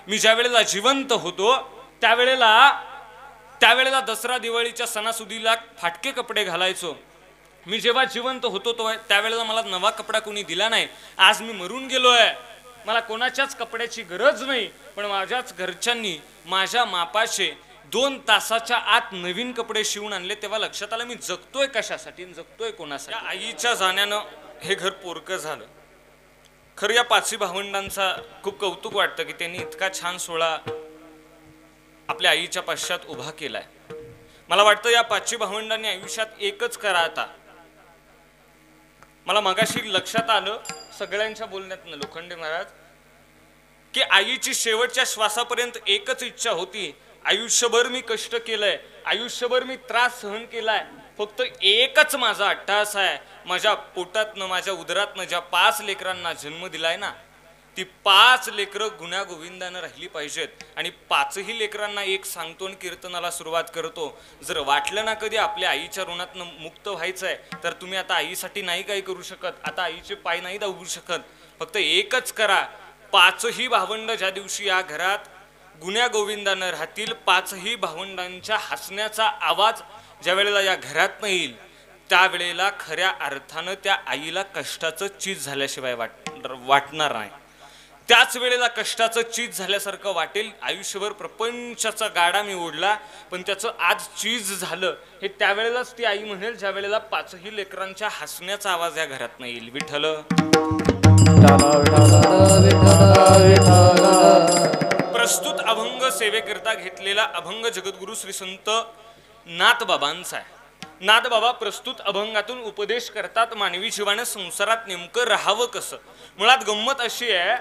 मी ज्या वेळेला जिवंत होतो त्यावेळेला दसरा दिवाळीच्या सणासुदीला फाटके कपडे घालायचो. मी जेव्हा जिवंत होतो त्यावेळेला मला नवा कपडा कोणी दिला नाही. आज मी मरून गेलोय, मला कोणाच्याच कपड्याची गरज नाही, पण माझ्याच घरच्यांनी माझ्या मापाचे 2 तासाच्या आत नवीन कपडे शिवून आणले. तेव्हा लक्षात आलं मी जगतोय कशासाठी, जगतोय कोणासाठी. आईच्या जाण्यानं हे घर पोरकं झालं. खरं या 5 भावंडांचा खूप कौतुक वाटतं की त्यांनी इतका छान सोहळा आपल्या आईच्या पश्चात उभा केलाय. मला वाटतं या 5 भावंडांनी आयुष्यात एकच करा आता. मला मगाशी लक्षात आलं सगळ्यांच्या बोलण्यातनं लोखंडे महाराज की आईची शेवटच्या श्वासापर्यंत एकच इच्छा होती, आयुष्यभर मी कष्ट केलंय, आयुष्यभर मी त्रास सहन केलाय, फक्त एकच माझा अट्टहास आहे, माझ्या पोटातनं माझ्या उदरातनं ज्या 5 लेकरांना जन्म दिलाय ना, ती 5 लेकरं गुण्या गोविंदानं राहिली पाहिजेत. आणि 5ही लेकरांना एक सांगतो आणि कीर्तनाला सुरुवात करतो, जर वाटलं ना कधी आपल्या आईच्या ऋणातनं मुक्त व्हायचंय तर तुम्ही आता आईसाठी नाही काही करू शकत, आता आईचे पाय नाही दाबू शकत, फक्त एकच करा. 5ही भावंड ज्या दिवशी या घरात गुण्या गोविंदानं राहतील, 5ही भावंडांच्या हसण्याचा आवाज ज्या वेळेला या घरात येईल त्यावेळेला खऱ्या अर्थानं त्या आईला कष्टाचं चीज झाल्याशिवाय वाटणार नाही. त्याच वेळेला कष्टाचं चीज झाल्यासारखं वाटेल. आयुष्यभर प्रपंचाचा गाडा मी ओढला पण त्याचं आज चीज झालं हे त्यावेळेलाच ती आई म्हणेल ज्या वेळेला 5ही लेकरांच्या हसण्याचा आवाज या घरात येईल. विठ्ठल प्रस्तुत अभंग सेवेकरता घेतलेला अभंग जगद्गुरु श्री संत नाथबाबांचा आहे. नाथबाबा प्रस्तुत अभंगातून उपदेश करतात मानवी जीवाने संसारात नेमकं राहावं कसं. मुळात गंमत अशी आहे,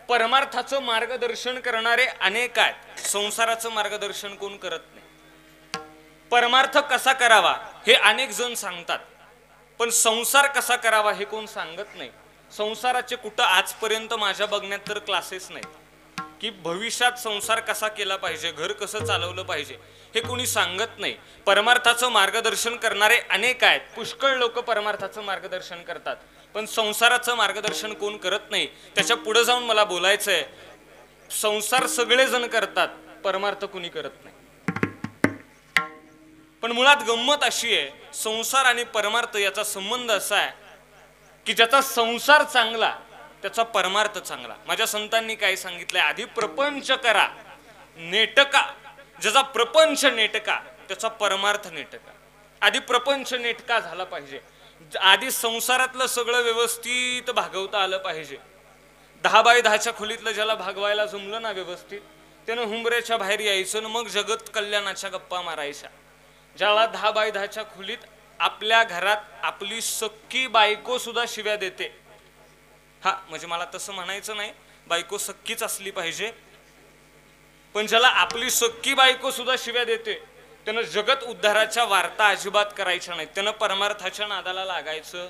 परमार्थाचं मार्गदर्शन करणारे अनेक आहेत, संसाराचं मार्गदर्शन कोण करत नाही. परमार्थ कसा करावा हे अनेक जण सांगतात, पण संसार कसा करावा हे कोण सांगत नाही. संसाराचे कुठं आजपर्यंत माझ्या बघण्यात तर क्लासेस नाहीत की भविष्यात संसार कसा केला पाहिजे, घर कसं चालवलं पाहिजे हे कोणी सांगत नाही. परमार्थाचं मार्गदर्शन करणारे अनेक आहेत, पुष्कळ लोक परमार्थाचं मार्गदर्शन करतात, पण संसाराचं मार्गदर्शन कोण करत नाही. त्याच्या पुढे जाऊन मला बोलायचंय, संसार सगळेजण करतात, परमार्थ कोणी करत नाही. पण मुळात गंमत अशी आहे, संसार आणि परमार्थ याचा संबंध असा आहे की ज्याचा संसार चांगला त्याचा परमार्थ चांगला. माझ्या संतांनी काय सांगितलंय, आधी प्रपंच करा नेटका, ज्याचा प्रपंच नेटका त्याचा परमार्थ नेटका. आधी प्रपंच नेटका झाला पाहिजे, आधी संसारातलं सगळं व्यवस्थित भागवता आलं पाहिजे. 10 बाय 10च्या खोलीतलं ज्याला भागवायला जमलं ना व्यवस्थित, त्यानं हुंबऱ्याच्या बाहेर यायचं मग जगत कल्याणाच्या गप्पा मारायच्या. ज्याला 10 बाय 10च्या खोलीत आपल्या घरात आपली सख्खी बायको सुद्धा शिव्या देते, हा म्हणजे मला तसं म्हणायचं नाही, बायको सख्खीच असली पाहिजे, पण ज्याला आपली सख्खी बायको सुद्धा शिव्या देते त्यानं जगत उद्धाराच्या वार्ता अजिबात करायच्या नाहीत, त्यानं परमार्थाच्या नादाला लागायचं.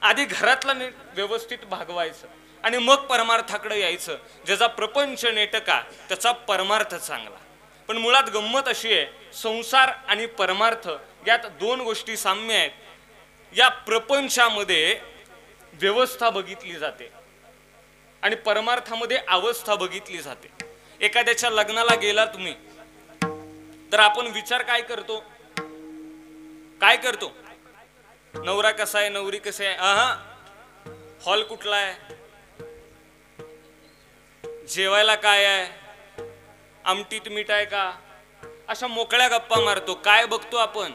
आधी घरातला व्यवस्थित भागवायचं आणि मग परमार्थाकडे यायचं. ज्याचा प्रपंच नेटका त्याचा परमार्थ चांगला. पण मुळात गंमत अशी आहे, संसार आणि परमार्थ यात 2 गोष्टी साम्य आहेत. या प्रपंचामध्ये व्यवस्था बघितली जाते आणि परमार्थामध्ये अवस्था बघितली जाते. एखाद्याच्या लग्नाला गेला तुम्ही तर आपण विचार काय करतो, नवरा कसा आहे, नवरी कशी आहे, हॉल कुठला आहे, जेवायला काय आहे, आमटीत मीठ आहे का, अशा मोकळ्या गप्पा मारतो. काय बघतो आपण,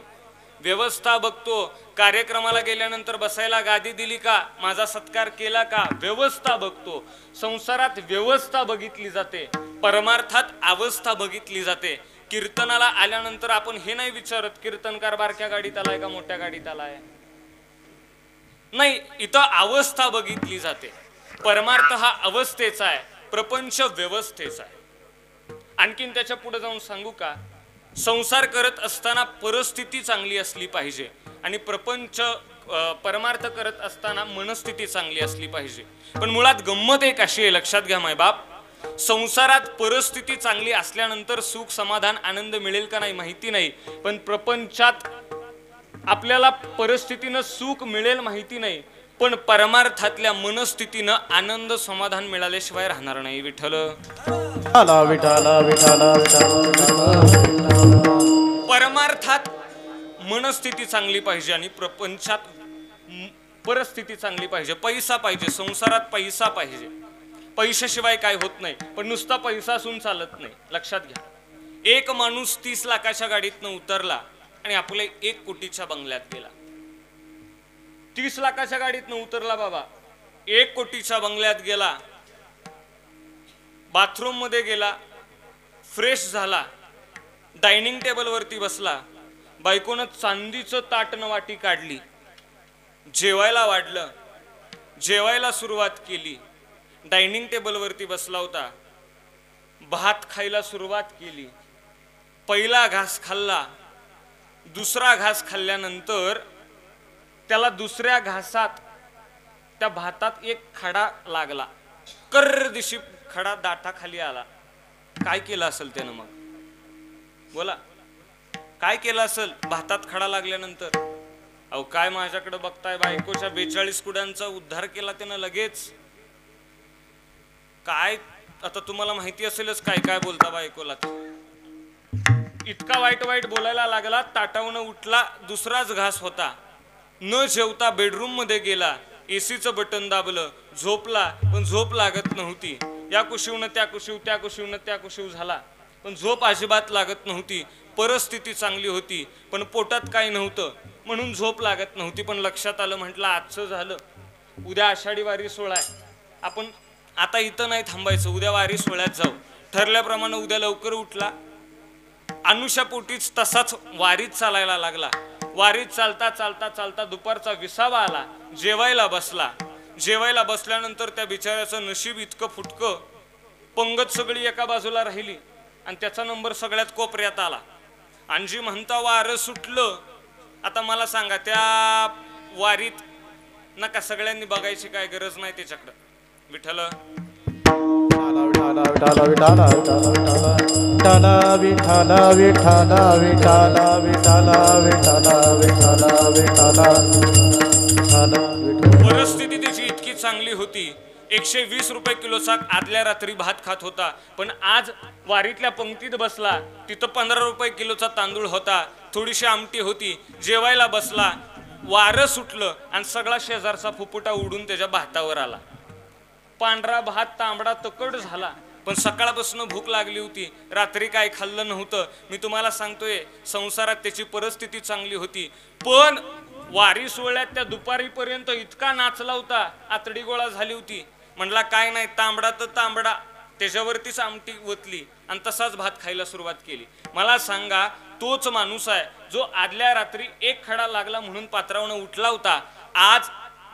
व्यवस्था बघतो. कार्यक्रमाला गेल्यानंतर बसायला गादी दिली का, माझा सत्कार केला का, व्यवस्था बघतो. संसारात व्यवस्था बघितली जाते, परमार्थात अवस्था बघितली जाते. कीर्तनाला आल्यानंतर आपण हे नाही विचारत कीर्तनकार बारक्या गाडीत आलाय का मोठ्या गाडीत आलाय, नाही, इथं अवस्था बघितली जाते. परमार्थ हा अवस्थेचा आहे, प्रपंच व्यवस्थेचा आहे. आणखीन त्याच्या पुढे जाऊन सांगू का, संसार करत असताना परिस्थिती चांगली असली पाहिजे आणि प्रपंच परमार्थ करत असताना मनस्थिती चांगली असली पाहिजे. पण मुळात गंमत एक अशी आहे, लक्षात घ्या मायबाप, संसारात परिस्थिती चांगली असल्यानंतर सुख समाधान आनंद मिळेल का नाही माहिती नाही, पण प्रपंचात आपल्याला परिस्थितीनं सुख मिळेल माहिती नाही, पण परमार्थातल्या मनस्थितीनं आनंद समाधान मिळाल्याशिवाय राहणार नाही. विठ्ठल विठाला विठाला विठाला परमार्थात मनस्थिती चांगली पाहिजे आणि प्रपंचात परिस्थिती चांगली पाहिजे. पैसा पाहिजे, संसारात पैसा पाहिजे. पैशाशिवाय काय होत नाही, पण नुसता पैसा असून चालत नाही. लक्षात घ्या, एक माणूस 30 लाखाच्या गाडीतनं उतरला आणि आपल्या 1 कोटीच्या बंगल्यात गेला. 30 लाखाच्या गाडीतनं उतरला बाबा, 1 कोटीच्या बंगल्यात गेला, बाथरूम मध्ये गेला, फ्रेश झाला, डायनिंग टेबल वरती बसला, बायकोनं चांदीचं ताट न वाटी काढली, जेवायला वाढलं, जेवायला सुरुवात केली, डायनिंग टेबल वरती बसला होता, भात खायला सुरुवात केली, पहिला घास खाल्ला, दुसरा घास खाल्ल्यानंतर त्याला दुसऱ्या घासात त्या भातात एक खडा लागला, कर्र दिशी खडा दाटाखाली आला. काय केलं असेल त्यानं? मग बोला, काय केलं असेल भातात खडा लागल्यानंतर? अहो काय माझ्याकडे बघताय, बायकोच्या 42 कुड्यांचा उद्धार केला त्यानं लगेच. काय आता तुम्हाला माहिती असेलच काय काय बोलता बायकोला. इतका वाईट वाईट बोलायला लागला, ताटावून उठला, दुसराच घास होता, न जेवता बेडरूम मध्ये गेला, एसीचं बटन दाबलं, झोपला, पण झोप लागत नव्हती. या कुशीवनं त्या कुशीव, त्या कुशीवनं त्या कुशीव झाला, पण झोप अजिबात लागत नव्हती. परिस्थिती चांगली होती, पण पोटात काही नव्हतं म्हणून झोप लागत नव्हती. पण लक्षात आलं, म्हटलं आजचं झालं, उद्या आषाढी वारी सोहळा आहे, आपण आता इथं नाही थांबायचं, उद्या वारी सोहळ्यात जाऊ. ठरल्याप्रमाणे उद्या लवकर उठला, अनुषा पोटीच तसाच वारीत चालायला लागला. वारीत चालता चालता चालता दुपारचा 20 आला, जेवायला बसला. जेवायला बसल्यानंतर त्या बिचाऱ्याचं नशीब इतकं फुटकं, पंगत सगळी एका बाजूला राहिली आणि त्याचा नंबर सगळ्यात कोपऱ्यात आला. आणि जी म्हणता वारं सुटलं. आता मला सांगा, त्या वारीत नका सगळ्यांनी बघायची काय गरज नाही त्याच्याकडं. विठ्ठल विठाला विठाला विठाला विठाला विठाला विठाला विठाला विठाला विठाला विठाला विठाला विठाला. परिस्थिती त्याची इतकी चांगली होती, 120 रुपये किलोचा आदल्या रात्री भात खात होता, पण आज वारीतल्या पंक्तीत बसला, तिथं 15 रुपये किलोचा तांदूळ होता, थोडीशी आमटी होती. जेवायला बसला, वारं सुटलं आणि सगळा शेजारचा फुफुटा उडून त्याच्या भातावर आला. पांढरा भात तांबडा तकड झाला, पण सकाळपासून भूक लागली होती, रात्री काय खाल्लं नव्हतं. मी तुम्हाला सांगतोय, संसारात त्याची परिस्थिती चांगली होती, पण वारी सोहळ्यात त्या दुपारीपर्यंत इतका नाचला होता, आतडी गोळा झाली होती. म्हणला काय नाही, तांबडा तर तांबडा, त्याच्यावरतीच आमटी ओतली आणि तसाच भात खायला सुरुवात केली. मला सांगा, तोच माणूस आहे जो आदल्या रात्री 1 खडा लागला म्हणून पात्रावनं उठला होता, आज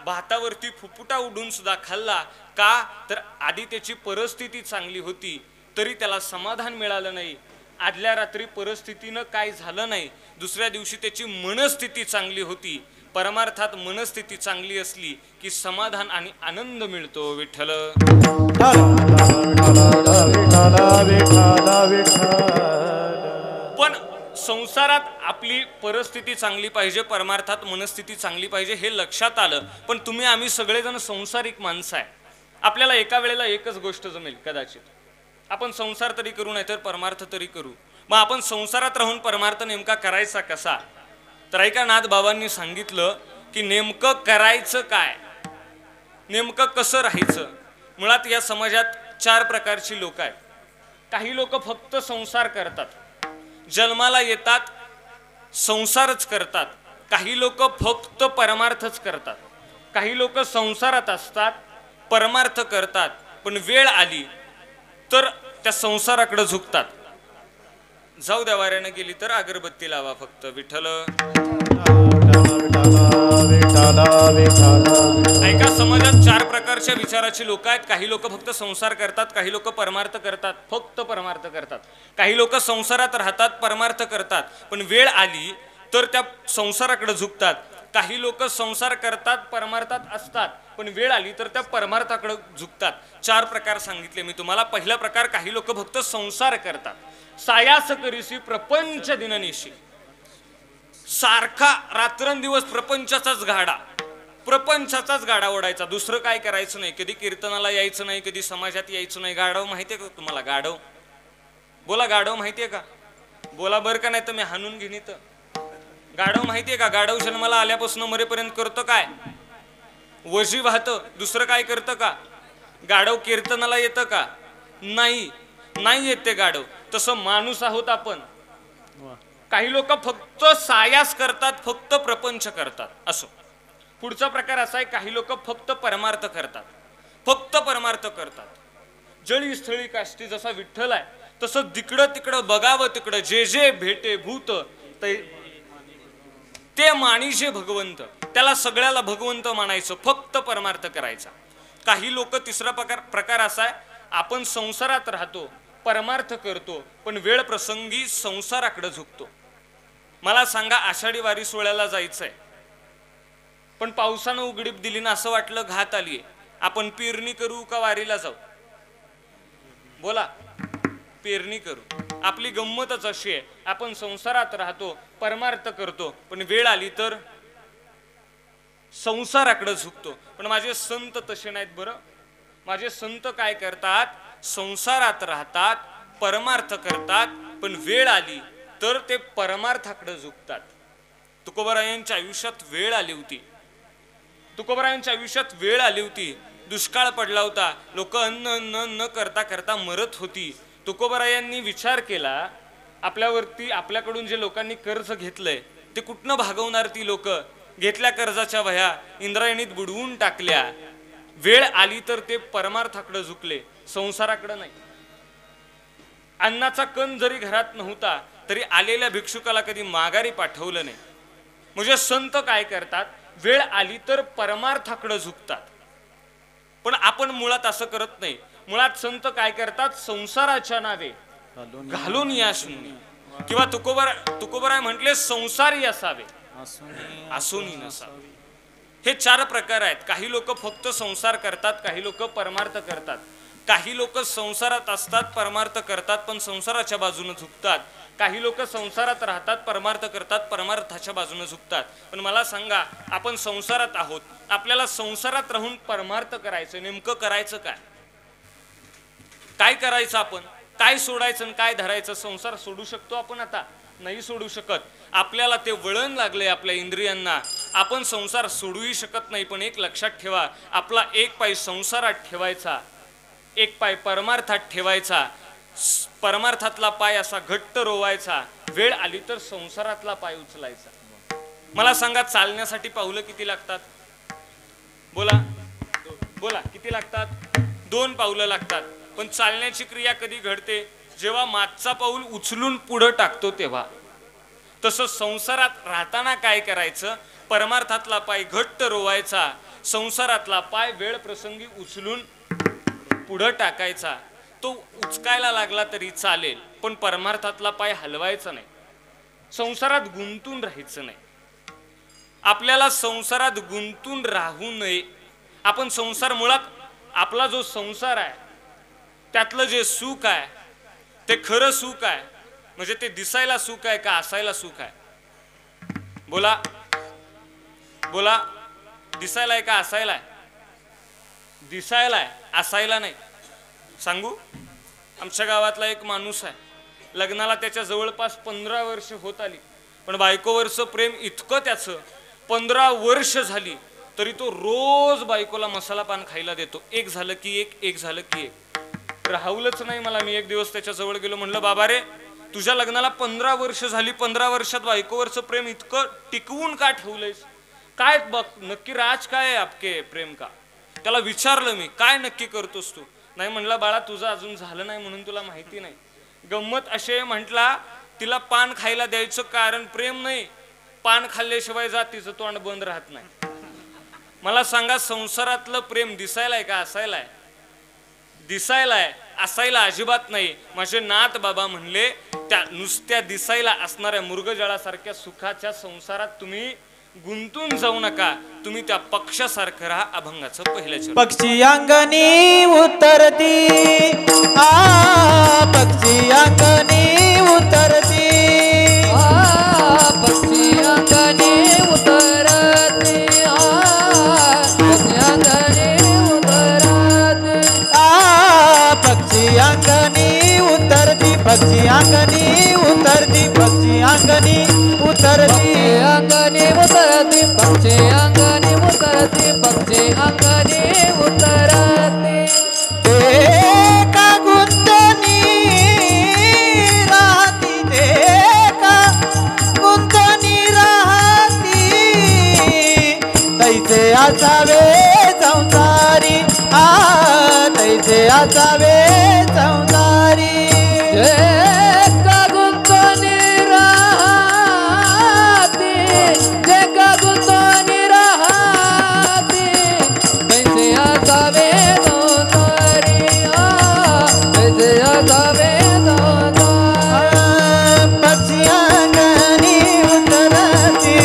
भातावरती फुफुटा उडून सुद्धा खाल्ला. का तर आधी त्याची परिस्थिती चांगली होती तरी त्याला समाधान मिळालं नाही. आदल्या रात्री परिस्थितीनं काय झालं नाही, दुसऱ्या दिवशी त्याची मनस्थिती चांगली होती. परमार्थात मनस्थिती चांगली असली की समाधान आणि आनंद मिळतो. विठ्ठल पण संसारात आपली परिस्थिती चांगली पाहिजे, परमार्थात मनस्थिती चांगली पाहिजे, हे लक्षात आलं. पण तुम्ही आम्ही सगळेजण संसारिक माणसं आहे, आपल्याला एका वेळेला एकच गोष्ट जमेल कदाचित. आपण संसार तरी करू नाही तर परमार्थ तरी करू. मग आपण संसारात राहून परमार्थ नेमका करायचा कसा? तर ऐका, नाथ बाबांनी सांगितलं की नेमकं करायचं काय, नेमकं कसं राहायचं. मुळात या समाजात 4 प्रकारची लोक आहेत. काही लोक फक्त संसार करतात, जन्माला येतात संसारच करतात. काही लोक फक्त परमार्थच करतात. काही लोक संसारात असतात, परमार्थ करतात, पण वेळ आली तर त्या संसाराकडे झुकतात. जाऊ द्या, वाऱ्यानं गेली तर अगरबत्ती लावा फक्त. विठ्ठल ऐका, समाजात 4 प्रकारच्या विचाराची लोक आहेत. काही लोक फक्त संसार करतात, काही लोक परमार्थ करतात, फक्त परमार्थ करतात. काही लोक संसारात राहतात, परमार्थ करतात, पण वेळ आली तर त्या संसाराकडे झुकतात. काही लोक संसार करतात, परमार्थात असतात, पण वेळ आली तर त्या परमार्थाकडे झुकतात. 4 प्रकार सांगितले मी तुम्हाला. पहिला प्रकार, काही लोक फक्त संसार करतात. सायास करीसी प्रपंच दिननिशी, सारखा रात्रंदिवस प्रपंचाचाच गाडा, प्रपंचाचाच गाडा ओढायचा, दुसरं काय करायचं नाही. कधी कीर्तनाला यायचं नाही, कधी समाजात यायचं नाही. गाढव माहितीये का तुम्हाला? गाढव बोला, गाढव माहितीये का? बोला बरं का, नाही तर मी हाणून घेईन इथं. गाढव माहितीये का? गाढव जन्माला आल्यापासून मरेपर्यंत करतं काय? वजी वाहतं, दुसरं काय करतं का? गाढव कीर्तनाला येतं का? नाही, नाही येत ते गाढव. तसं माणूस आहोत आपण. काही लोक फक्त सायास करतात, फक्त प्रपंच करतात. असो. पुढचा प्रकार असा आहे, काही लोक फक्त परमार्थ करतात, फक्त परमार्थ करतात. जळी स्थळी काष्टी जसा विठ्ठल आहे, तसं तिकडं तिकडं बघावं, तिकडं जे जे भेटे भूत ते माणीचे भगवंत. त्याला सगळ्याला भगवंत मानायचं, फक्त परमार्थ करायचा. काही लोक तिसरा प्रकार असा आहे, आपण संसारात राहतो, परमार्थ करतो, पण वेळ प्रसंगी संसाराकडे झुकतो. मला सांगा, आषाढी वारी सोहळ्याला जायचंय, पण पावसानं उघडीप दिली ना, असं वाटलं घात आलीये, आपण पेरणी करू का वारीला जाऊ? बोला, पेरणी करू. आपली गंमतच अशी आहे, आपण संसारात राहतो, परमार्थ करतो, पण वेळ आली तर संसाराकडे झुकतो. पण माझे संत तसे नाहीत बरं. माझे संत काय करतात? संसारात राहतात, परमार्थ करतात, पण वेळ आली तर ते परमार्थाकडे झुकतात. तुकोबरायांच्या आयुष्यात वेळ आली होती. तुकोबरायांच्या आयुष्यात वेळ आली होती. दुष्काळ पडला होता, लोक अन्न न करता करता मरत होती. तुकोबरायांनी विचार केला, आपल्याकडून जे लोकांनी कर्ज घेतलंय ते कुठनं भागवणार? ती लोक घेतल्या कर्जाच्या वह्या इंद्रायणीत बुडवून टाकल्या. वेळ आली तर ते परमार्थाकडे झुकले, संसाराकडे नाही. अन्नाचा कण जरी घरात नव्हता तरी आलेल्या भिक्षुकाला कधी माघारी पाठवलं नाही. म्हणजे संत काय करतात? वेळ आली तर परमार्थाकडे झुकतात. पण आपण मुळात असं करत नाही. मुळात संत काय करतात? संसाराच्या नावे घालून या शून्य, किंवा तुकोबराय म्हटले संसारी असावे, असोनी नसावे. हे चार प्रकार आहेत. काही लोक फक्त संसार करतात, काही लोक परमार्थ करतात. काही लोक संसारात असतात, परमार्थ करतात, पण संसाराच्या बाजूने झुकतात. काही लोक संसारात राहतात, परमार्थ करतात, परमार्थाच्या बाजूने झुकतात. पण मला सांगा, आपण संसारात आहोत, आपल्याला संसारात राहून परमार्थ करायचं, नेमकं करायचं काय? काय करायचं आपण? काय सोडायचं आणि काय धरायचं? संसार सोडू शकतो आपण? आता नाही सोडू शकत. आपल्याला ते वळण लागले आपल्या इंद्रियांना. आपण संसार सोडूही शकत नाही. पण एक लक्षात ठेवा, आपला एक पाय संसारात ठेवायचा, एक पाय परमार्थात ठेवायचा. परमार्थातला पाय असा घट्ट रोवायचा, वेळ आली तर संसारातला पाय उचलायचा. मला सांगा, चालण्यासाठी पावलं किती लागतात? बोला बोला, किती लागतात? 2 पावलं लागतात. पण चालण्याची क्रिया कधी घडते? जेव्हा मागचा पाऊल उचलून पुढे टाकतो तेव्हा. तसं संसारात राहताना काय करायचं? परमार्थातला पाय घट्ट रोवायचा, संसारातला पाय वेळ प्रसंगी उचलून पुढे टाकायचा. तो उचकायला लागला तरी चालेल, पण परमार्थातला पाय हलवायचा नाही. संसारात गुंतून राहायचं नाही. आपल्याला संसारात गुंतून राहू नये. आपण संसार, मुळात आपला जो संसार आहे त्यातलं जे सुख आहे ते खरं सुख आहे, म्हणजे ते दिसायला सुख आहे का असायला सुख आहे? बोला बोला, दिसायला आहे का असायला आहे? दिसायला आहे, असायला नाही. सांगू, आमच्या गावातला एक माणूस आहे, लग्नाला त्याच्या जवळपास 15 वर्ष होत आली, पण बायकोवरचं प्रेम इतकं त्याचं 15 वर्ष झाली तरी तो रोज बायकोला मसाला पान खायला देतो. एक झालं की एक झालं की एक. राहवलंच नाही मला. मी एक दिवस त्याच्या जवळ गेलो, म्हणलं, बाबा रे, तुझ्या लग्नाला 15 वर्ष झाली, 15 वर्षात बायकोवरचं प्रेम इतकं टिकवून का ठेवलंयस? काय बघ नक्की राज काय आहे आपके प्रेम का? त्याला विचारलं मी, काय नक्की करतोस तू? नाही म्हणला, बाळा तुझं अजून झालं नाही म्हणून तुला माहिती नाही. गंमत असे म्हटला, तिला पान खायला द्यायचं कारण प्रेम नाही, पान खाल्ल्याशिवाय जातीचं तोंड बंद राहत नाही. मला सांगा, संसारातलं प्रेम दिसायला आहे का असायला आहे? दिसायला आहे, असायला अजिबात नाही. माझे नाथ बाबा म्हणले, त्या नुसत्या दिसायला असणाऱ्या मृगजळासारख्या सुखाच्या संसारात तुम्ही गुंतून जाऊ नका. तुम्ही त्या पक्षासारखं राहा. अभंगाचं पहिलं चरण. पक्षी अंगणी उतरती, पक्षी अंगणी उतरती, पक्षी अंगणी उतरती, पक्षी अंगणी उतरती पक्षी अंगणी उतरती अंगणी उतरती पक्षी अंगणी उतरती पक्षी अंगणी उतरती एका गुंतनी राहती एका गुंतनी राहती तैसे असावे संसारी तैसे असावे संसारी एका गुंतनी राहती एका गुंतनी राहती तैसे असावे संसारी तैसे असावे पक्षी अंगणी उतरती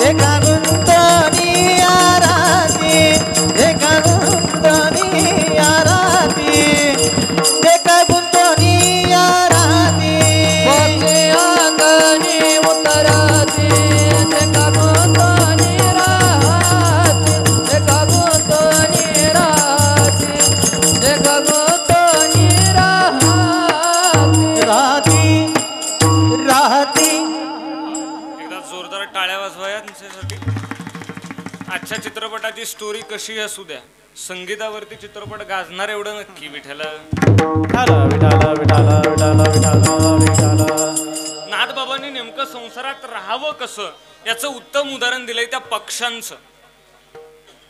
एका गुंतनी राहती एका गुंतनी राहती एका गुंतनी राहती पक्षी अंगणी उतरती एका गुंतनी राहती एका गुंतनी राहती एका गुंतनी राहती राहती एकदा जोरदार टाळ्या वाजवाया तुमच्यासाठी. आजच्या चित्रपटाची स्टोरी कशी असू द्या, संगीतावरती चित्रपट गाजणार एवढं नक्की. विठ्ठला विठाला विठाला विठाला विठाला विठाला विठाला नाथबाबांनी नेमकं संसारात राहावं कसं याचं उत्तम उदाहरण दिलंय त्या पक्ष्यांचं.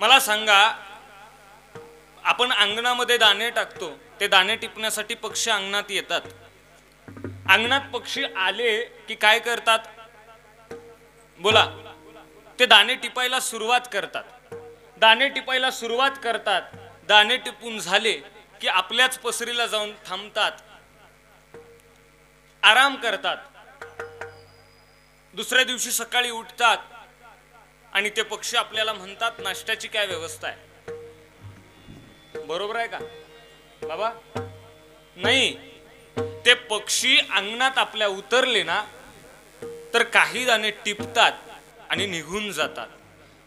मला सांगा, आपण अंगणामध्ये दाणे टाकतो, ते दाणे टिपण्यासाठी पक्षी अंगणात येतात. अंगणात पक्षी आले की काय करतात? बोला. ते दाणे टिपायला सुरुवात करतात. दाणे टिपायला सुरुवात करतात. दाणे टिपून झाले की आपल्याच पसरीला जाऊन थांबतात, आराम करतात. दुसऱ्या दिवशी सकाळी उठतात आणि ते पक्षी आपल्याला म्हणतात, नाश्त्याची काय व्यवस्था आहे? बरोबर आहे का बाबा? नाही. ते पक्षी अंगणात आपल्या उतरले ना तर काही दाणे टिपतात आणि निघून जातात.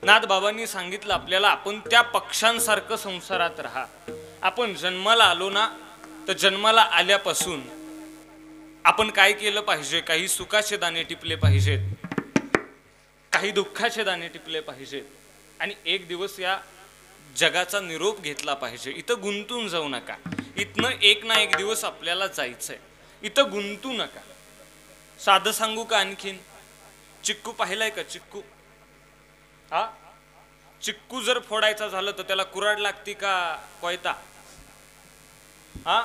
नाथबाबांनी सांगितलं आपल्याला, आपण त्या पक्ष्यांसारखं संसारात राहा. आपण जन्माला आलो ना, तर जन्माला आल्यापासून आपण काय केलं पाहिजे? काही सुखाचे दाणे टिपले पाहिजेत, काही दुःखाचे दाणे टिपले पाहिजेत आणि एक दिवस या जगाचा निरोप घेतला पाहिजे. इथं गुंतून जाऊ नका. इथनं एक ना एक दिवस आपल्याला जायचंय. इथं गुंतू नका. साधं सांगू का आणखीन? चिक्कू पाहिलाय का? चिक्कू, हा, चिक्कू जर फोडायचा झालं तर त्याला कुऱ्हाड लागती का कोयता? हा,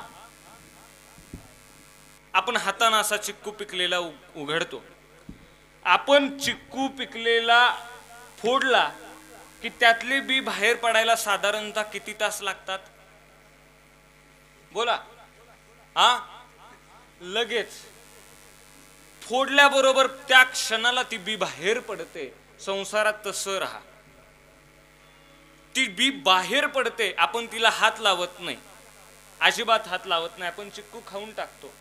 आपण हाताने असा चिक्कू पिकलेला उघडतो. आपण चिक्कू पिकलेला फोडला की त्यातले बी बाहेर पडायला साधारणतः किती तास लागतात? बोला. हा, लगेच फोडल्याबरोबर त्या क्षणाला ती बी बाहेर पडते. संसारात तसं राहा. ती बी बाहेर पडते, आपण तिला हात लावत नाही, अजिबात हात लावत नाही. आपण चिक्कू खाऊन टाकतो.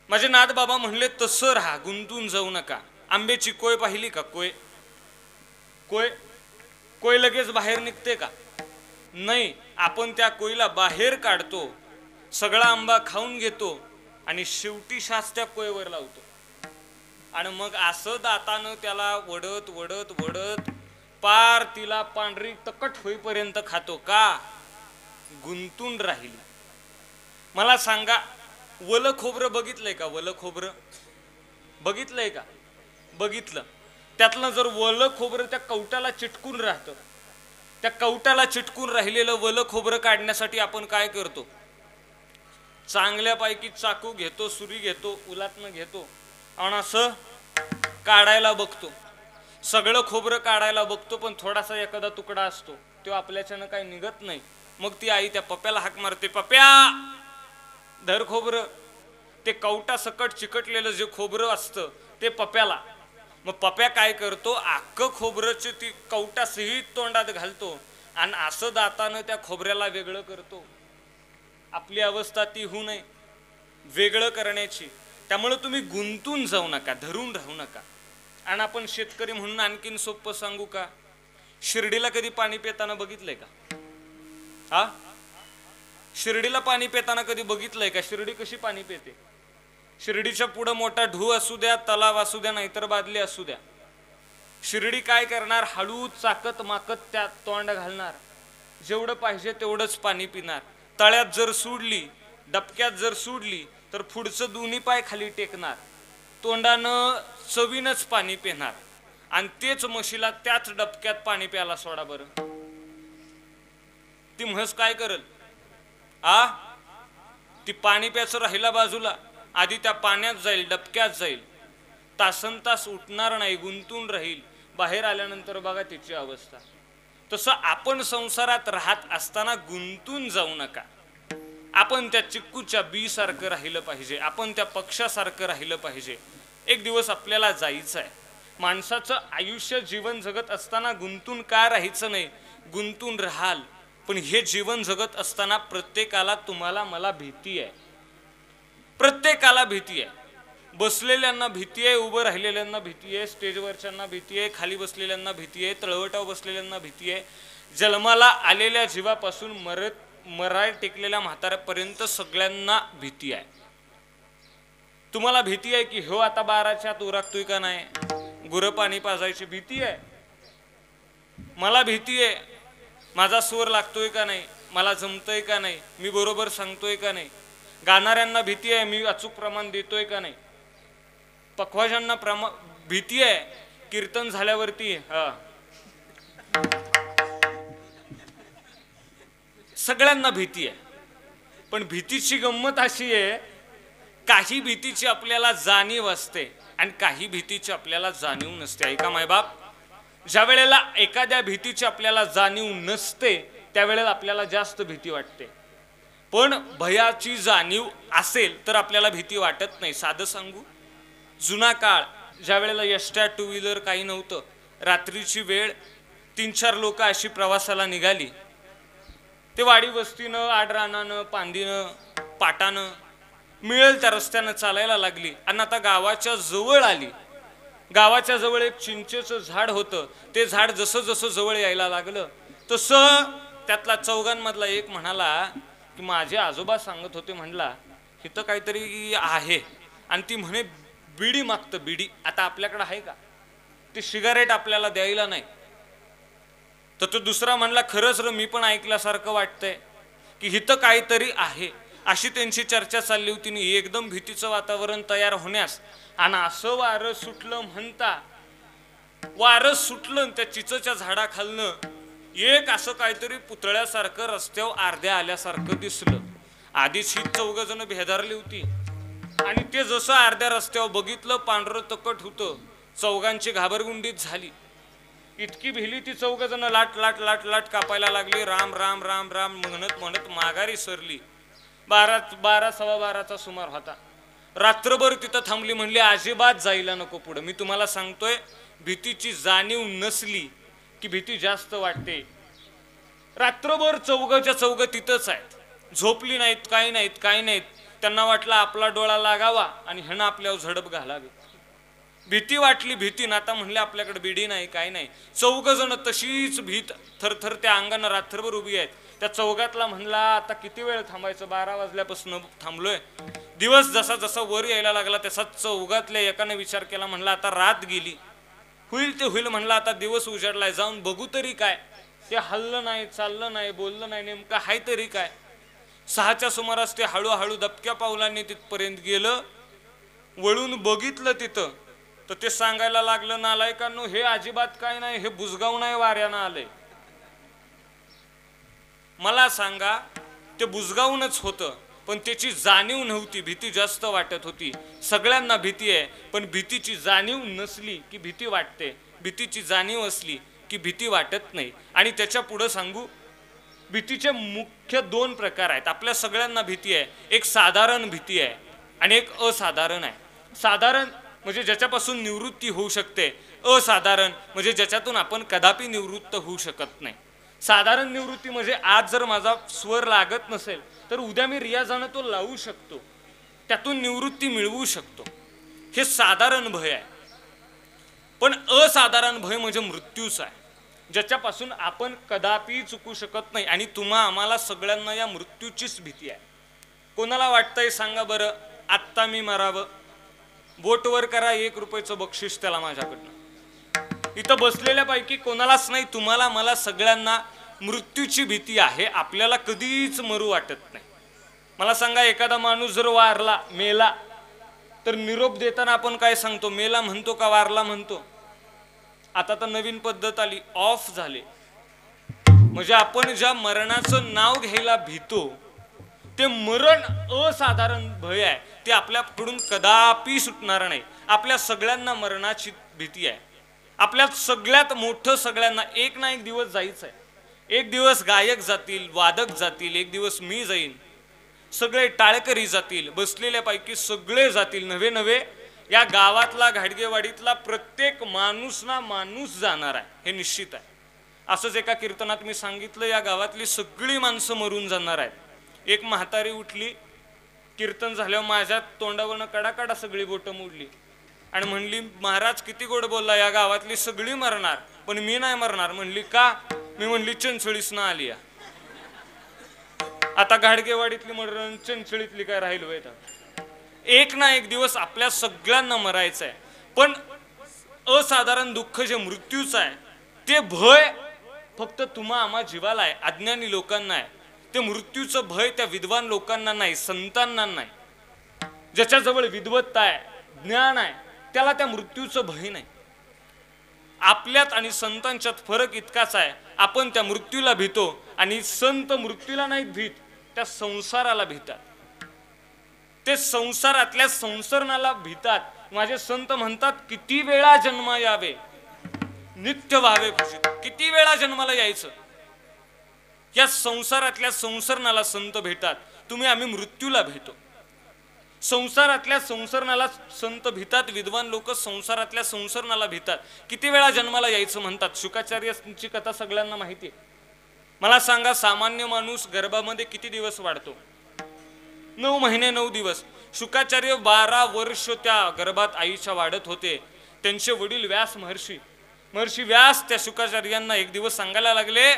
माझे नाथबाबा म्हणले तसं राहा, गुंतून जाऊ नका. आंब्याची कोय पाहिली का? कोय कोय कोय लगेच बाहेर निघते का? नाही. आपण त्या कोयला बाहेर काढतो, सगळा आंबा खाऊन घेतो आणि शेवटी शास त्या कोयवर लावतो आणि मग असं दातानं त्याला वडत वडत वडत पार तिला पांढरी तकट होईपर्यंत खातो. का? गुंतून राहिली. मला सांगा, वल खोबरं बघितलंय का? वल खोबरं बघितलंय का? बघितलं. त्यातलं जर वल खोबरं त्या कवटाला चिटकून राहतं, त्या कवटाला चिटकून राहिलेलं वल खोबरं काढण्यासाठी आपण काय करतो? चांगल्यापैकी चाकू घेतो, सुरी घेतो, उलातनं घेतो आणि असं काढायला बघतो. सगळं खोबरं काढायला बघतो, पण थोडासा एखादा तुकडा असतो, तो आपल्याच्यानं काही निघत नाही. मग ती आई त्या पप्याला हाक मारते, पप्या धर खोबरं. ते कवटा सकट चिकटलेलं जे खोबरं असतं ते पप्याला. मग पप्या काय करतो? अख्खं खोबरंची ती कवटा सहित तोंडात घालतो आणि असं दातानं त्या खोबऱ्याला वेगळं करतो. आपली अवस्था ती होऊ नये वेगळं करण्याची. त्यामुळे तुम्ही गुंतून जाऊ नका, धरून राहू नका. आणि आपण शेतकरी म्हणून आणखीन सोपं सांगू का? शिर्डीला कधी पाणी पिताना बघितलंय का? हा, शिर्डीला पाणी पिताना कधी बघितलंय का? शिर्डी कशी पाणी पिते? शिर्डीच्या पुढं मोठा ढू असू द्या, तलाव असू द्या, नाहीतर बादली असू द्या, शिर्डी काय करणार? हळू चाकत माकत त्यात तोंड घालणार, जेवढं पाहिजे तेवढंच पाणी पिणार. तळ्यात जर सोडली, डबक्यात जर सोडली तर पुढचं दोन्ही पाय खाली टेकणार, तोंडानं चवीनच पाणी पिणार. आणि तेच म्हशीला त्याच डबक्यात पाणी प्यायला सोडा बरं, ती म्हस काय करल? ती पाणी प्यायचं राहिला बाजूला, आधी त्या पाण्यात जाईल, डबक्यात जाईल, तासन तास उठणार नाही, गुंतून राहील. बाहेर आल्यानंतर बघा तिची अवस्था. तसं आपण संसारात राहत असताना गुंतून जाऊ नका. आपण त्या चिक्कूच्या बी सारखं राहिलं पाहिजे, आपण त्या पक्षासारखं राहिलं पाहिजे. एक दिवस आपल्याला जायचं आहे. माणसाचं आयुष्य जीवन जगत असताना गुंतून का राहायचं नाही? गुंतून राहाल, पण हे जीवन जगत असताना प्रत्येकाला, तुम्हाला मला भीती आहे, प्रत्येकाला भीती आहे. बसलेल्यांना भीती आहे, उभं राहिलेल्यांना भीती आहे, स्टेजवरच्यांना भीती आहे, खाली बसलेल्यांना भीती आहे, तळवटावर बसलेल्यांना भीती आहे, जन्माला आलेल्या जीवापासून मराय टेकलेल्या म्हाताऱ्यापर्यंत सगळ्यांना भीती आहे. तुम्हाला भीती आहे की हो आता 12च्या आत उरकतोय का नाही, गुरं पाणी पाजायची भीती आहे. मला भीती आहे, माझा स्वर लागतोय का नाही, मला जमतोय का नाही, मी बरोबर सांगतोय का नाही. गाणाऱ्यांना भीती आहे, मी अचूक प्रमाण देतोय का नाही. पखवाजांना भीती आहे, कीर्तन झाल्यावरती सगळ्यांना भीती आहे. पण भीतीची गंमत अशी आहे, काही भीतीची आपल्याला जाणीव असते आणि काही भीतीची आपल्याला जाणीव नसते. ऐका मायबाप, ज्या वेळेला एखाद्या भीतीची आपल्याला जाणीव नसते त्यावेळेला आपल्याला जास्त भीती वाटते. पण भयाची जाणीव असेल तर आपल्याला भीती वाटत नाही. साधं सांगू, जुना काळ, ज्या वेळेला एसट्या, टू व्हीलर काही नव्हतं, रात्रीची वेळ 3-4 लोक अशी प्रवासाला निघाली. ते वाडी वस्तीनं, आडरानानं, पांदीनं, पाटानं मिळेल त्या रस्त्यानं चालायला लागली. आणि आता गावाच्या जवळ आली. गावाच्या जवळ एक चिंचेचं झाड होतं. ते झाड जसं जसं जवळ यायला लागलं तसं त्यातला चौघांमधला एक म्हणाला की माझे आजोबा सांगत होते, म्हणला इथं काहीतरी आहे. आणि ती म्हणे बिडी मागतं, बिडी. आता आपल्याकडे आहे का ते सिगारेट? आपल्याला द्यायला नाही. तर तो दुसरा म्हणला खरंच र, मी पण ऐकल्यासारखं वाटतंय की इथं काहीतरी आहे. अशी त्यांची चर्चा चालली होती. आणि एकदम भीतीचं वातावरण तयार होण्यास आणि असं वारं सुटलं म्हणता, वारं सुटलं त्या चिचच्या झाडाखालनं एक असं काहीतरी पुतळ्यासारखं रस्त्यावर अर्ध्या आल्यासारखं दिसलं. आधीच ही 4 जण भेदारली होती आणि ते जसं अर्ध्या रस्त्यावर बघितलं, पांढरं तकट होतं. चौघांची घाबरगुंडीत झाली. इतकी भिली ती 4 जण लाट लाट लाट लाट कापायला लागली. राम राम राम राम म्हणत म्हणत माघारी सरली. 12-12:15चा सुमार होता. रात्रभर तिथं थांबली. म्हणली अजिबात जायला नको पुढं. मी तुम्हाला सांगतोय, भीतीची जाणीव नसली की भीती जास्त वाटते. रात्रभर 4च्या 4 तिथंच आहेत. झोपली नाहीत, काही नाहीत, काही नाहीत. त्यांना वाटलं आपला डोळा लागावा आणि ह्यानं आपल्यावर झडप घालावी. भीती वाटली, भीती ना. आता म्हणले आपल्याकडे बिडी नाही, काही नाही. 4 जण तशीच भीत थरथर त्या अंगानं रात्रभर उभी आहेत. त्या 4घातला म्हणला आता किती वेळ थांबायचं, 12 वाजल्यापासून थांबलोय. दिवस जसा जसा वर यायला लागला तसा 4घातल्या एकाने विचार केला. म्हणला आता रात गेली, होईल ते होईल. म्हणला आता दिवस उजाडलाय, जाऊन बघू तरी काय. ते हल्लं नाही, चाललं नाही, बोललं नाही, नेमकं हाय तरी काय. 6च्या सुमारास ते हळूहळू दबक्या पावलांनी तिथपर्यंत गेलं. वळून बघितलं तिथं तर ते सांगायला लागलं, नालायकांनो हे अजिबात काय नाही, हे बुजगाव नाही, वाऱ्यानं आलंय. मला सांगा, ते बुजगावूनच होतं पण त्याची जाणीव नव्हती. भीती जास्त वाटत होती. सगळ्यांना भीती आहे, पण भीतीची जाणीव नसली की भीती वाटते. भीतीची जाणीव असली की भीती वाटत नाही. आणि त्याच्या पुढे सांगू, भीतीचे मुख्य 2 प्रकार आहेत. आपल्या सगळ्यांना भीती आहे. एक साधारण भीती आहे आणि एक असाधारण आहे. साधारण म्हणजे ज्याच्यापासून निवृत्ती होऊ शकते. असाधारण म्हणजे ज्याच्यातून आपण कदापि निवृत्त होऊ शकत नाही. साधारण निवृत्ती म्हणजे आज जर माझा स्वर लागत नसेल तर उद्या मी रियाजानं तो लावू शकतो, त्यातून निवृत्ती मिळवू शकतो. हे साधारण भय आहे. पण असाधारण भय म्हणजे मृत्यूच आहे. ज्याच्यापासून आपण कदापि चुकू शकत नाही. आणि तुम्हा आम्हाला सगळ्यांना या मृत्यूचीच भीती आहे. कोणाला वाटतंय सांगा बरं, आत्ता मी मरावं? बोटवर करा, 1 रुपयाचं बक्षीस त्याला माझ्याकडनं. इथं बसलेल्यापैकी कोणालाच नाही, तुम्हाला मला सगळ्यांना मृत्यूची भीती आहे. आपल्याला कधीच मरू वाटत नाही. मला सांगा, एखादा माणूस जर वारला, मेला, तर निरोप देताना आपण काय सांगतो? मेला म्हणतो का वारला म्हणतो? आता तर नवीन पद्धत आली, ऑफ झाले. म्हणजे आपण ज्या मरणाचं नाव घ्यायला भीतो, ते मरण असाधारण भय आहे. ते आपल्याकडून कदापि सुटणार नाही. आपल्या सगळ्यांना मरणाची भीती आहे. आपल्यात सगळ्यात मोठं सगळ्यांना एक ना एक दिवस जायचं आहे. एक दिवस गायक जातील, वादक जातील, एक दिवस मी जाईन, सगळे टाळकरी जातील, बसलेल्यापैकी सगळे जातील. नवे नवे या गावातला, घाडगेवाडीतला प्रत्येक माणूस ना माणूस जाणार आहे, हे निश्चित आहे. असंच एका कीर्तनात मी सांगितलं, या गावातली सगळी माणसं मरून जाणार आहेत. एक म्हातारी उठली, कीर्तन झाल्यावर माझ्या तोंडावरनं कडाकडा सगळी बोटं मोडली आणि म्हणली, महाराज किती गोड बोलला, या गावातली सगळी मरणार पण मी नाही मरणार. म्हणली का? मी म्हणली चिंचळीस ना आली. आता घाडगेवाडीतली मरण चिंचळीतली काय राहिलो आहे? एक ना एक दिवस आपल्या सगळ्यांना मरायचं आहे. पण असाधारण दुःख जे मृत्यूचं आहे, ते भय फक्त तुम्हा आम्हा जीवाला आहे, अज्ञानी लोकांना आहे. ते मृत्यूचं भय त्या विद्वान लोकांना नाही, संतांना नाही. ज्याच्याजवळ विद्वत्ता आहे, ज्ञान आहे, त्याला त्या मृत्यूचं भय नाही. आपल्यात आणि संतांच्यात फरक इतकाच आहे, आपण त्या मृत्यूला भीतो आणि संत मृत्यूला नाहीत भीत, त्या संसाराला भीतात. ते संसारातल्या संसरणाला भीतात. माझे संत म्हणतात, किती वेळा जन्म यावे नित्य व्हावे भूषित. किती वेळा जन्माला यायचं? या संसारातल्या संसरणाला संत भेटतात. तुम्ही आम्ही मृत्यूला भेटतो. संसारातल्या संसरणाला संत भीतात, विद्वान लोक संसारातल्या संसरणाला भीतात. किती वेळा जन्माला यायचं म्हणतात. शुकाचार्यांची कथा सगळ्यांना माहिती आहे. मला सांगा, सामान्य माणूस गर्भामध्ये किती दिवस वाढतो? 9 महिने 9 दिवस. शुकाचार्य 12 वर्ष त्या गर्भात आईच्या वाढत होते. त्यांचे वडील व्यास महर्षी व्यास त्या शुकाचार्यांना एक दिवस सांगायला लागले,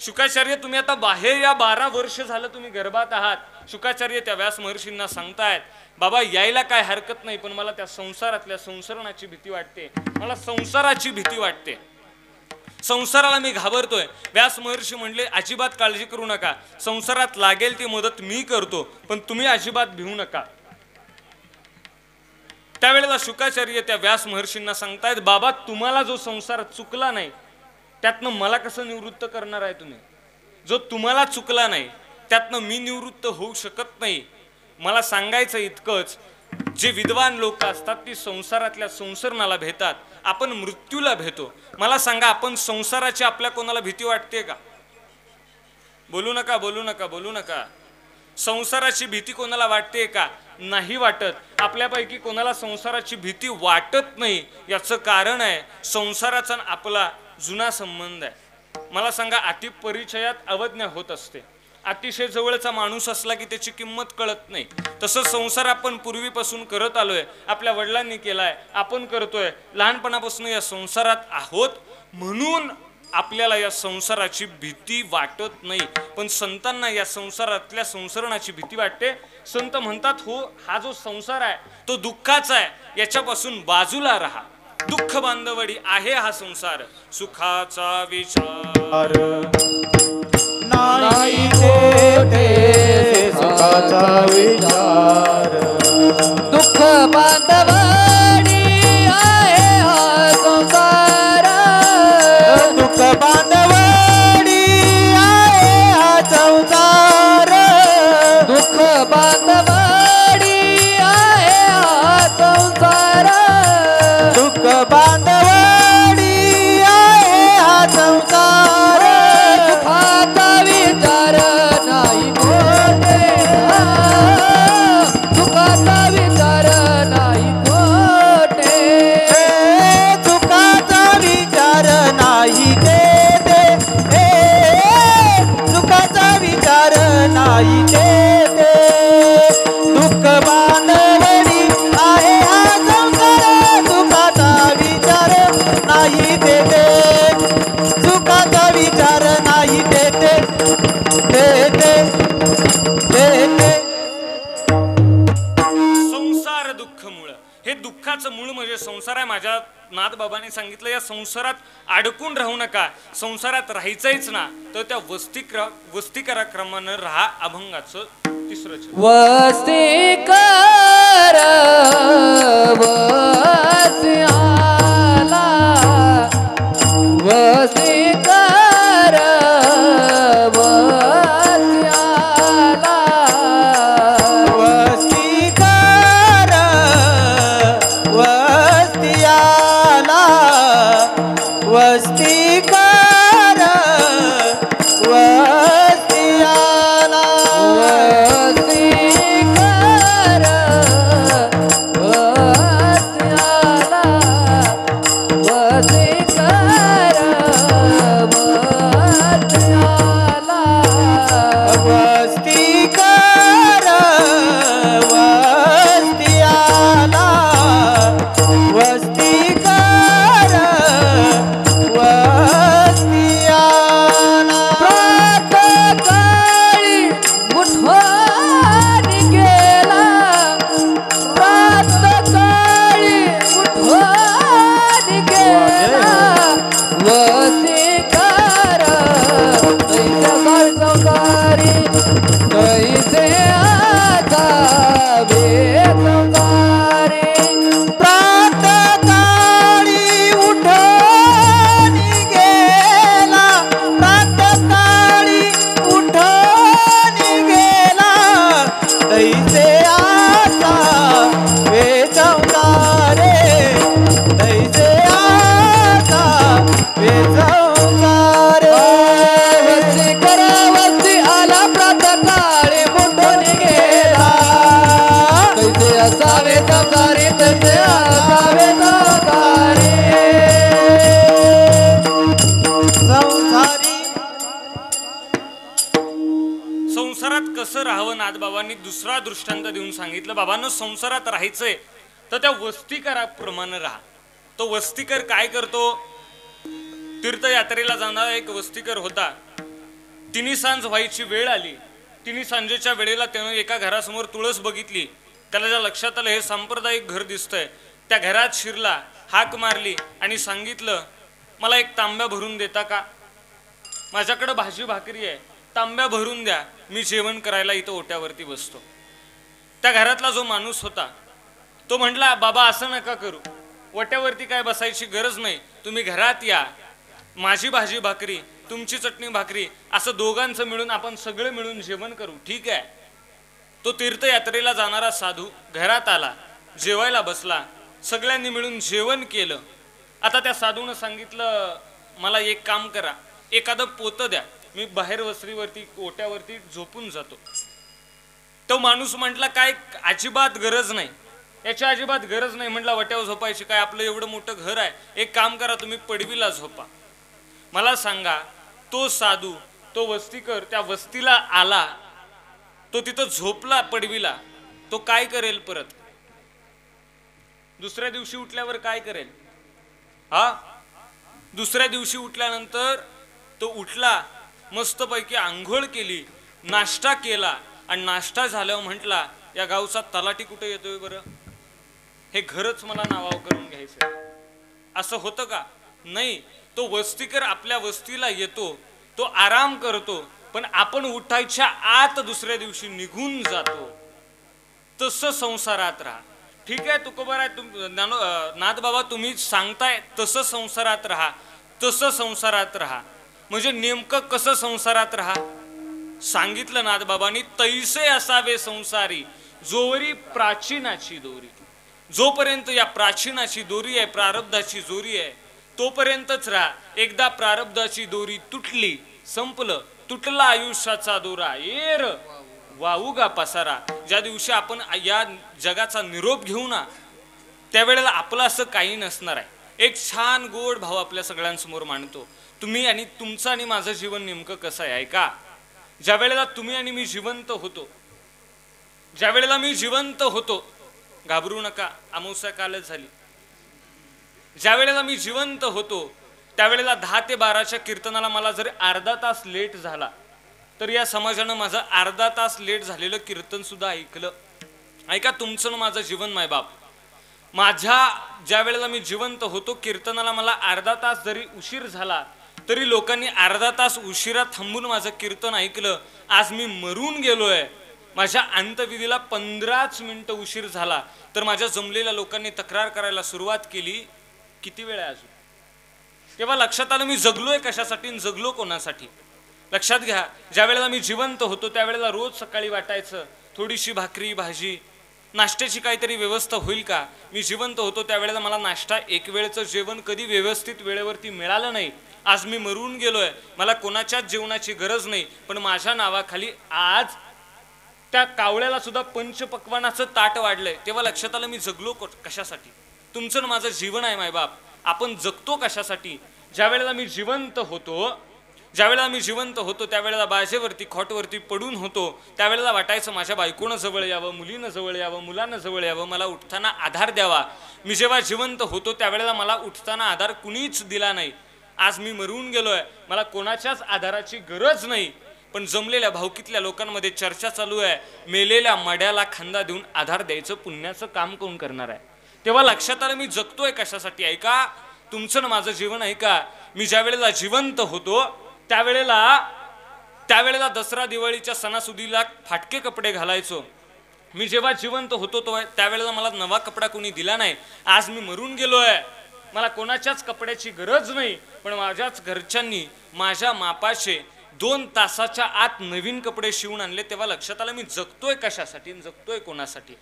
शुकाचार्य तुम्ही आता बाहेर या, 12 वर्ष झालं तुम्ही गर्भात आहात. शुकाचार्य त्या व्यास महर्षींना सांगतायत, बाबा यायला काय हरकत नाही, पण मला त्या संसारातल्या संसरणाची भीती वाटते. मला संसाराची भीती वाटते. संसाराला मी घाबरतोय. व्यास महर्षी म्हणले, अजिबात काळजी करू नका, संसारात लागेल ती मदत मी करतो, पण तुम्ही अजिबात भिवू नका. त्यावेळेला शुकाचार्य त्या व्यास महर्षींना सांगतायत, बाबा तुम्हाला जो संसार चुकला नाही, त्यातनं मला कसं निवृत्त करणार आहे तुम्ही? जो तुम्हाला चुकला नाही, त्यातनं मी निवृत्त होऊ शकत नाही. मला सांगायचं इतकंच, जे विद्वान लोक असतात ती संसारातल्या संसरणाला भेटतात, आपण मृत्यूला भेटतो. मला सांगा, आपण संसाराची आपल्या कोणाला भीती वाटते का? बोलू नका, बोलू नका, बोलू नका. संसाराची भीती कोणाला वाटते का? नाही वाटत. आपल्यापैकी कोणाला संसाराची भीती वाटत नाही. याचं कारण आहे, संसाराचा आपला जुना संबंध आहे. मला सांगा, अतिपरिचयात अवज्ञा होत असते. अतिशय जवळचा माणूस असला की त्याची किंमत कळत नाही. तसं संसार आपण पूर्वीपासून करत आलोय, आपल्या वडिलांनी केलाय, आपण करतोय, लहानपणापासून या संसारात आहोत, म्हणून आपल्याला या संसाराची भीती वाटत नाही. पण संतांना या संसारातल्या संसरणाची भीती वाटते. संत म्हणतात, हो हा जो संसार आहे तो दुःखाचा आहे, याच्यापासून बाजूला राहा. दुःख बांधवडी आहे हा संसार, सुखाचा विचार नाही ते सुखाचा विचार. दुःख बांधवडी आहे हा संसार. दुःख बांधवडी आहे हा संसार. दुःख बांधवडी आहे हा संसार. दुःख बांधवडी आहे हा संसार. सुखाचा विचार नाही मोठे, सुखाचा दुःखाचं मूळ म्हणजे संसार आहे. माझ्या नाथबाबांनी सांगितलं या संसारात अडकून राहू नका, संसारात राहायचंच ना तर त्या वस्तीकाराक्रमानं राहा. अभंगाचं तिसरं छंद. वस्ती कर वस्ती आला वस्ती कर वस्ती आला वस्ती कर वस्ती आला वस्ती कर वस्ती आला वस्ती कर वस्ती आला वस्ती कर वस्ती आला वस्ती कर वस्ती आला वस्ती कर वस्ती आला प्रातःकाळी उठून गेला प्रातःकाळी उठून गेला वस्ती कर तैच्या संसारी तैसे आता बेसंसारी प्रातःकाळी उठून गेला प्रातःकाळी उठून गेला तैसे आता बेसंसारे तैसे आता बेसंसारे वस्ती कर वस्ती आला प्रातःकाळी उठून गेला तैसे असावे संसारी तैसे असावे संसारी संसारी संसारात कसं राहावं नाथबाबांनी दुसरा दृष्टांत देऊन सांगितलं. बाबांनो संसारात राहायचंय तर त्या वस्तीकाराप्रमाणे राहा. तो वस्तीकर काय करतो? तीर्थयात्रेला जाणारा एक वस्तीकर होता. तिन्ही सांज व्हायची वेळ आली. तिन्ही सांजेच्या वेळेला त्यानं एका घरासमोर तुळस बघितली. त्याला ज्या लक्षात आलं हे सांप्रदायिक घर दिसतंय. त्या घरात शिरला, हाक मारली आणि सांगितलं मला एक तांब्या भरून देता का? माझ्याकडे भाजी भाकरी आहे, तांब्या भरून द्या, मी जेवण करायला इथं ओट्यावरती बसतो. त्या घरातला जो माणूस होता तो म्हटला बाबा असं नका करू, ओट्यावरती काय बसायची गरज नाही, तुम्ही घरात या, माझी भाजी भाकरी तुमची चटणी भाकरी असं दोघांचं मिळून आपण सगळे मिळून जेवण करू. ठीक आहे. तो तीर्थयात्रेला जाणारा साधू घरात आला, जेवायला बसला, सगळ्यांनी मिळून जेवण केलं. आता त्या साधूनं सांगितलं मला एक काम करा, एखादं पोतं द्या, मी बाहेर वस्तीवरती ओट्यावरती झोपून जातो. तो माणूस म्हटला काय अजिबात गरज नाही, याची अजिबात गरज नाही. म्हटला वट्यावर झोपायची काय, आपलं एवढं मोठं घर आहे, एक काम करा तुम्ही पडवीला झोपा. मला सांगा तो साधू तो वस्तीकर त्या वस्तीला आला, तो तिथं झोपला पडवीला, तो काय करेल? परत दुसऱ्या दिवशी उठल्यावर काय करेल? हा, दुसऱ्या दिवशी उठल्यानंतर तो उठला, मस्तपैकी आंघोळ केली, नाश्ता केला आणि नाश्ता झाल्यावर म्हटला या गावचा तलाठी कुठे येतोय बरं, हे घरच मला नावावर करून घ्यायचं. असं होतं का? नाही. तो वस्तीकर आपल्या वस्तीला येतो, तो आराम करतो, पण आपण उठायच्या आत दुसऱ्या दिवशी निघून जातो. तसं संसारात राहा. ठीक आहे तुकोबार आहे, नाथबाबा तुम्ही सांगताय तसं संसारात राहा, तसं संसारात राहा. म्हणजे नेमकं कसं संसारात राहा सांगितलं नाथबाबांनी. तैसे असावे संसारी जोवरी प्राचीनाची दोरी. जोपर्यंत या प्राचीनाची दोरी आहे, प्रारब्धाची दोरी आहे, तोपर्यंतच राहा. एकदा प्रारब्धाची दोरी तुटली, संपलं, तुटला आयुष्याचा दोरा, येर वाऊगा पसारा. ज्या दिवशी आपण या जगाचा निरोप घेऊ ना, त्यावेळेला आपलं असं काही नसणार आहे. एक छान गोड भाव आपल्या सगळ्यांसमोर मांडतो. तुम्ही आणि तुमचं आणि माझं जीवन नेमकं कसं आहे का? ज्या वेळेला तुम्ही आणि मी जिवंत होतो, ज्या वेळेला मी जिवंत होतो, घाबरू नका, अमावस्या कालच झाली. ज्या वेळेला मी जिवंत होतो त्यावेळेला 10 ते 12च्या कीर्तनाला मला जर अर्धा तास लेट झाला तर या समाजानं माझं अर्धा तास लेट झालेलं कीर्तन सुद्धा ऐकलं. ऐका तुमचं माझं जीवन मायबाप. ज्या वेळेला मी जिवंत होतो कीर्तनाला मला अर्धा तास जरी उशीर झाला तरी लोकांनी अर्धा तास उशिरा थांबून माझं कीर्तन ऐकलं. आज मी मरून गेलोय, माझ्या अंत्यविधीला 15 मिनिटं उशीर झाला तर माझ्या जमलेल्या लोकांनी तक्रार करायला सुरुवात केली, किती वेळ आहे अजून. तेव्हा लक्षात आलं मी जगलोय कशासाठी आणि जगलो कोणासाठी. लक्षात घ्या, ज्या वेळेला मी जिवंत होतो त्यावेळेला रोज सकाळी वाटायचं थोडीशी भाकरी भाजी नाश्त्याची काहीतरी व्यवस्था होईल का. मी जिवंत होतो त्यावेळेला मला नाश्ता एक वेळचं जेवण कधी व्यवस्थित वेळेवरती मिळालं नाही. आज मी मरून गेलोय, मला कोणाच्याच जेवणाची गरज नाही, पण माझ्या नावाखाली आज त्या कावळ्याला सुद्धा पंचपक्वानाचं ताट वाढलंय. तेव्हा लक्षात आलं मी जगलो कशासाठी. तुमचं माझं जीवन आहे मायबाप, आपण जगतो कशासाठी. ज्या वेळेला मी जिवंत होतो त्यावेळेला बाजेवरती खॉटवरती पडून होतो त्यावेळेला वाटायचं माझ्या बायकोनं जवळ यावं, मुलीनं जवळ यावं, मुलानं जवळ यावं, मला उठताना आधार द्यावा. मी जेव्हा जिवंत होतो त्यावेळेला मला उठताना आधार कुणीच दिला नाही. आज मी मरून गेलोय, मला कोणाच्याच आधाराची गरज नाही, पण जमलेल्या भावकीतल्या लोकांमध्ये चर्चा चालू आहे मेलेल्या मड्याला खांदा देऊन आधार द्यायचं पुण्याचं काम कोण करणार आहे. तेव्हा लक्षात आलं मी जगतोय कशासाठी. ऐका, तुमचं माझं जीवन ऐका. मी ज्या वेळेला जिवंत होतो त्यावेळेला दसरा दिवाळीच्या सणासुदीला फाटके कपडे घालायचो. मी जेव्हा जिवंत होतो त्यावेळेला मला नवा कपडा कोणी दिला नाही. आज मी मरून गेलोय, मला कोणाच्याच कपड्याची गरज नाही, पण माझ्याच घरच्यांनी माझ्या मापाचे 2 तासाच्या आत नवीन कपडे शिवून आणले. तेव्हा लक्षात आलं मी जगतोय कशासाठी, जगतोय कोणासाठी.